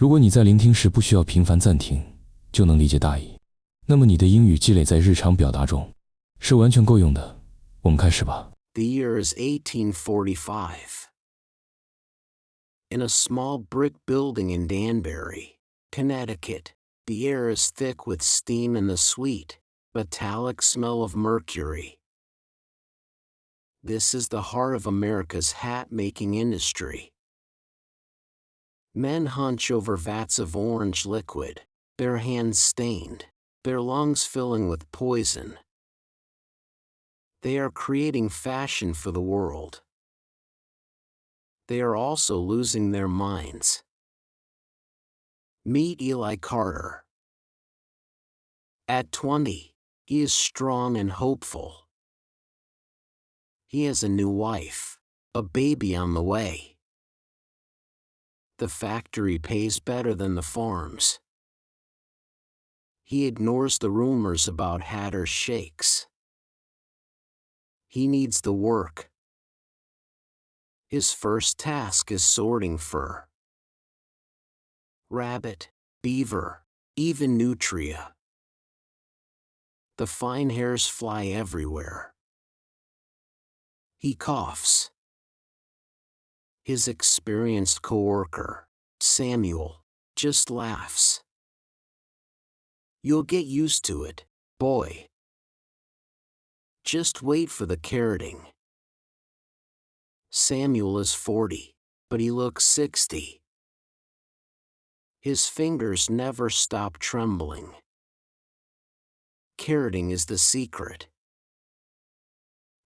如果你在聆听时不需要频繁暂停，就能理解大意，那么你的英语积累在日常表达中是完全够用的。我们开始吧。The year is 1845. In a small brick building in Danbury, Connecticut, the air is thick with steam and the sweet, metallic smell of mercury. This is the heart of America's hat-making industry. Men hunch over vats of orange liquid, their hands stained, their lungs filling with poison. They are creating fashion for the world. They are also losing their minds. Meet Eli Carter. At 20, he is strong and hopeful. He has a new wife, a baby on the way. The factory pays better than the farms. He ignores the rumors about Hatter's shakes. He needs the work. His first task is sorting fur. Rabbit, beaver, even nutria. The fine hairs fly everywhere. He coughs. His experienced coworker, Samuel, just laughs. You'll get used to it, boy. Just wait for the carroting. Samuel is 40, but he looks 60. His fingers never stop trembling. Carroting is the secret.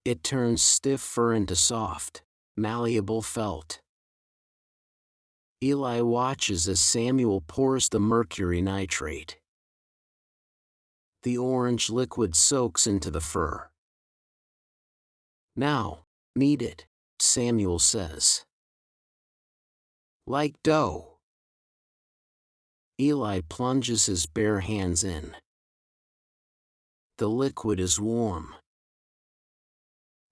It turns stiff fur into soft, malleable felt. Eli watches as Samuel pours the mercury nitrate. The orange liquid soaks into the fur. Now, knead it, Samuel says. Like dough. Eli plunges his bare hands in. The liquid is warm.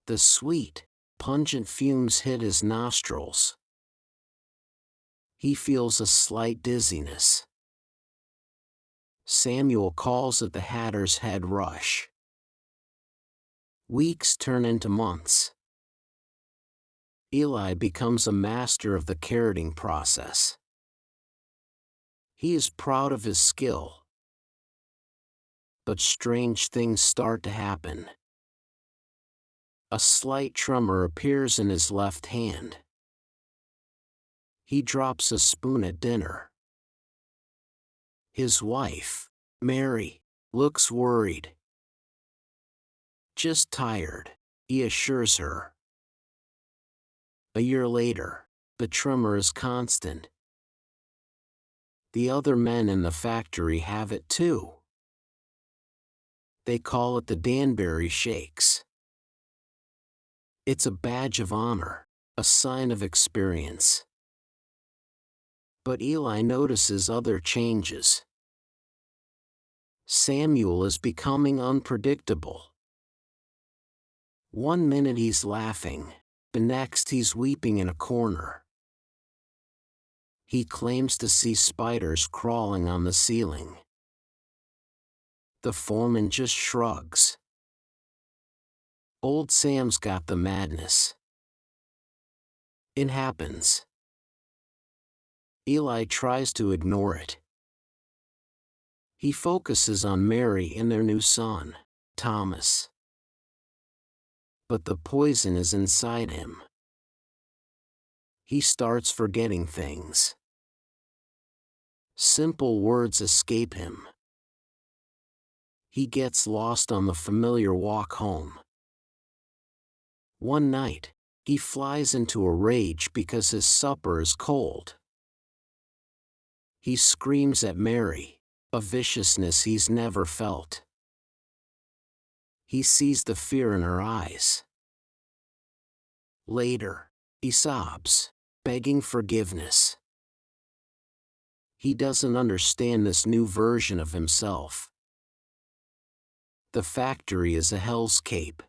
The sweet, pungent fumes hit his nostrils. He feels a slight dizziness. Samuel calls it the Hatter's head rush. Weeks turn into months. Eli becomes a master of the carroting process. He is proud of his skill. But strange things start to happen. A slight tremor appears in his left hand. He drops a spoon at dinner. His wife, Mary, looks worried. Just tired, he assures her. A year later, the tremor is constant. The other men in the factory have it too. They call it the Danbury Shakes. It's a badge of honor, a sign of experience. But Eli notices other changes. Samuel is becoming unpredictable. One minute he's laughing, the next he's weeping in a corner. He claims to see spiders crawling on the ceiling. The foreman just shrugs. Old Sam's got the madness. It happens. Eli tries to ignore it. He focuses on Mary and their new son, Thomas. But the poison is inside him. He starts forgetting things. Simple words escape him. He gets lost on the familiar walk home. One night, he flies into a rage because his supper is cold. He screams at Mary, a viciousness he's never felt. He sees the fear in her eyes. Later, he sobs, begging forgiveness. He doesn't understand this new version of himself. The factory is a hellscape.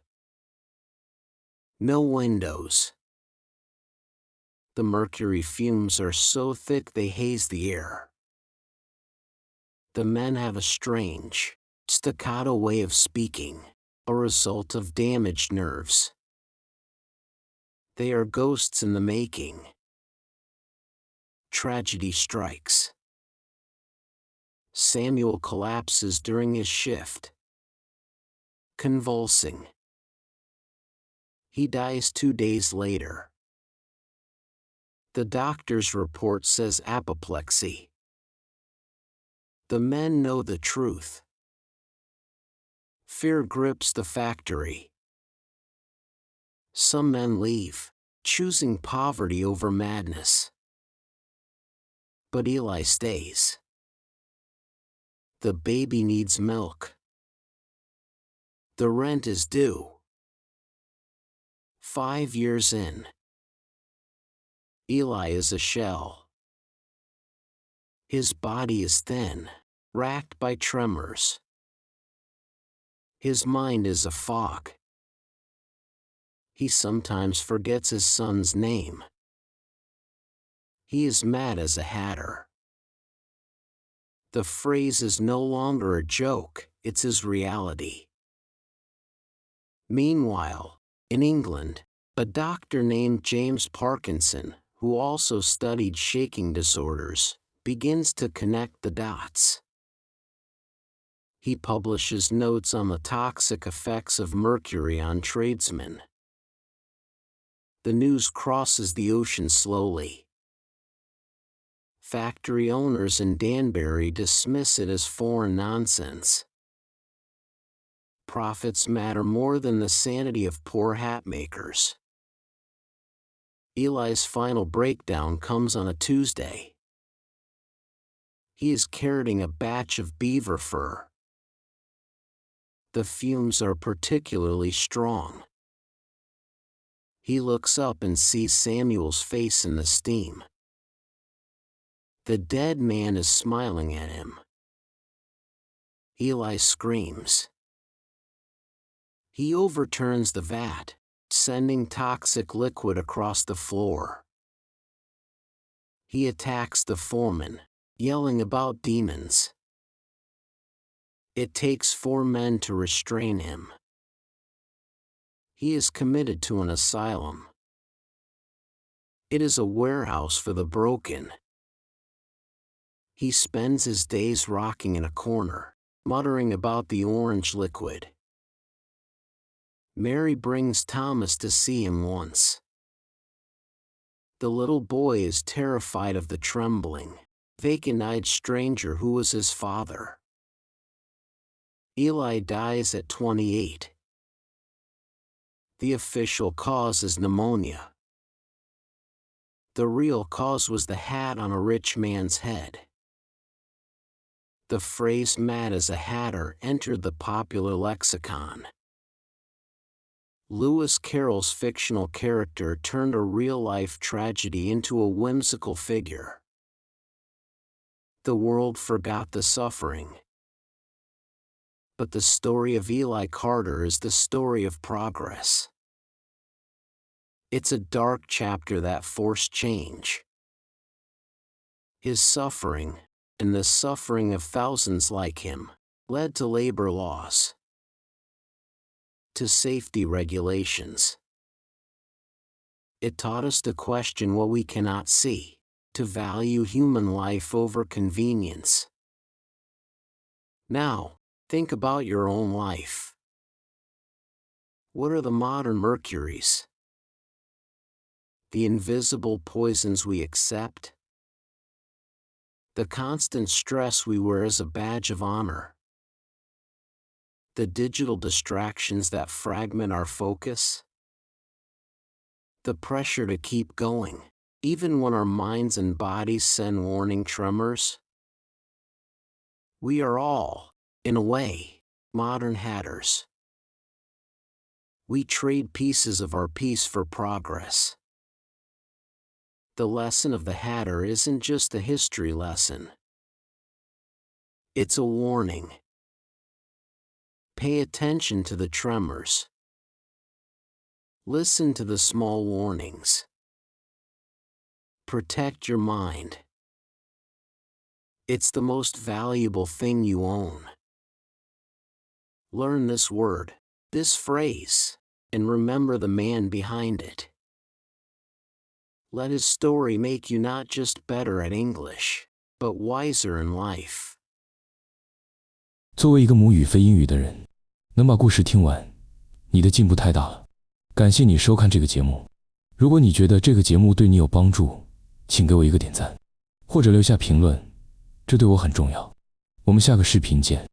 No windows. The mercury fumes are so thick they haze the air. The men have a strange, staccato way of speaking, a result of damaged nerves. They are ghosts in the making. Tragedy strikes. Samuel collapses during his shift, convulsing. He dies 2 days later. The doctor's report says apoplexy. The men know the truth. Fear grips the factory. Some men leave, choosing poverty over madness. But Eli stays. The baby needs milk. The rent is due. 5 years in. Eli is a shell. His body is thin, racked by tremors. His mind is a fog. He sometimes forgets his son's name. He is mad as a hatter. The phrase is no longer a joke, it's his reality. Meanwhile, in England, a doctor named James Parkinson, who also studied shaking disorders, begins to connect the dots. He publishes notes on the toxic effects of mercury on tradesmen. The news crosses the ocean slowly. Factory owners in Danbury dismiss it as foreign nonsense. Profits matter more than the sanity of poor hat makers. Eli's final breakdown comes on a Tuesday. He is carrying a batch of beaver fur. The fumes are particularly strong. He looks up and sees Samuel's face in the steam. The dead man is smiling at him. Eli screams. He overturns the vat, sending toxic liquid across the floor. He attacks the foreman, yelling about demons. It takes 4 men to restrain him. He is committed to an asylum. It is a warehouse for the broken. He spends his days rocking in a corner, muttering about the orange liquid. Mary brings Thomas to see him once. The little boy is terrified of the trembling, vacant-eyed stranger who was his father. Eli dies at 28. The official cause is pneumonia. The real cause was the hat on a rich man's head. The phrase "mad as a hatter" entered the popular lexicon. Lewis Carroll's fictional character turned a real-life tragedy into a whimsical figure. The world forgot the suffering. But the story of Eli Carter is the story of progress. It's a dark chapter that forced change. His suffering, and the suffering of thousands like him, led to labor laws, to safety regulations. It taught us to question what we cannot see, to value human life over convenience. Now, think about your own life. What are the modern mercuries? The invisible poisons we accept? The constant stress we wear as a badge of honor? The digital distractions that fragment our focus? The pressure to keep going, even when our minds and bodies send warning tremors? We are all, in a way, modern hatters. We trade pieces of our peace for progress. The lesson of the hatter isn't just a history lesson. It's a warning. Pay attention to the tremors. Listen to the small warnings. Protect your mind. It's the most valuable thing you own. Learn this word, this phrase, and remember the man behind it. Let his story make you not just better at English, but wiser in life. 作为一个母语非英语的人，能把故事听完，你的进步太大了。感谢你收看这个节目。如果你觉得这个节目对你有帮助，请给我一个点赞，或者留下评论，这对我很重要。我们下个视频见。